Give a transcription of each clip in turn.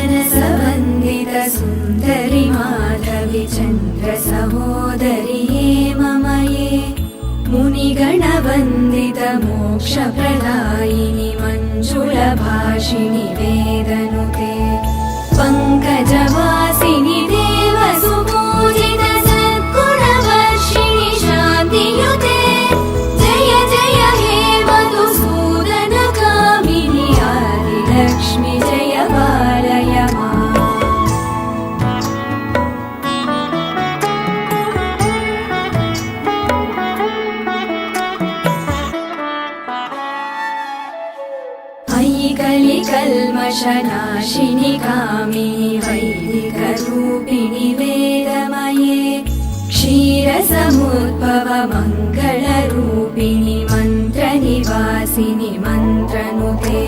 सुमनसवन्दित सुन्दरि माधवि चन्द्र सहोदरि हेममये मुनिगणवन्दित मोक्षप्रदायिनि मञ्जुलभाषिणि वेदनुते पङ्कजवासिनि देवसुपूजित सद्गुणवर्षिणि शान्तियुते जय जय हे मधुसूदन कामिनि आदिलक्ष्मि जय पालय माम्। अयि कलिकल्मषनाशिनि कामिनि वैदिकरूपिणि वेदमये क्षीरसमुद्भव मङ्गलरूपिणि मन्त्रनिवासिनि मन्त्रनुते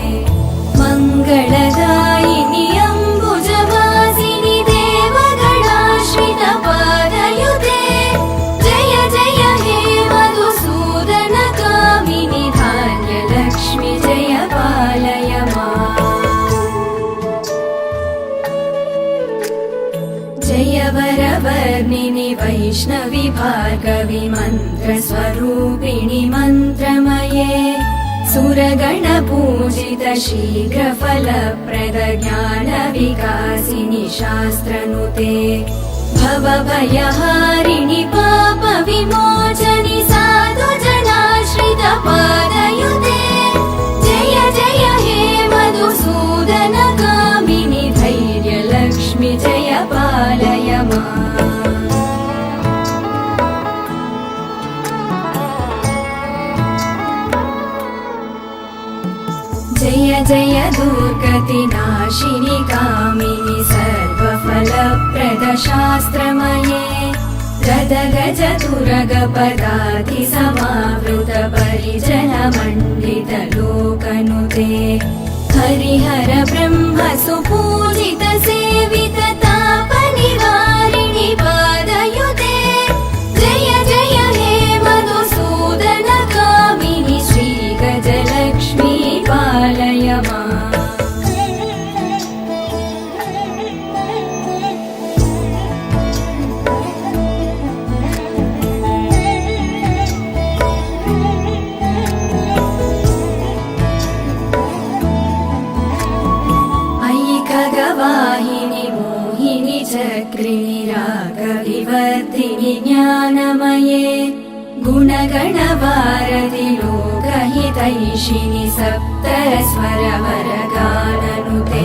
मङ्गलदायिनि अम्बुजवासिनि देवगणाश्रित पादयुते जय जय हे मधुसूदन कामिनि धान्यलक्ष्मि जय पालय माम्। जय वरवर्णिनि वैष्णवि भार्गवि मन्त्रस्वरूपिणि मन्त्रमये सुरगणपूजित शीघ्रफलप्रद ज्ञानविकासिनि शास्त्रनुते भवभयहारिणि पापविमोचनि साधुजनाश्रित पादयुते जय जय हे मधुसूदन कामिनि धैर्यलक्ष्मि जय पालय माम्। जय जय दुर्गतिनाशिनि कामिनि सर्वफलप्रद शास्त्रमये गदगज तुरगपदाति समावृत परिजनमण्डित लोकनुते हरिहर ब्रह्म सुपूजित सेवित तापनिवारिणि पादयुते जय जय हे मधुसूदन कामिनि श्रीगजलक्ष्मी पालय माम्। अयि खगवाहिनि मोहिनि चक्रिणि रागविवर्धिनि ज्ञानमये गुणगणवारधि लोकहितैषिणि सप्तस्वरवरगाननुते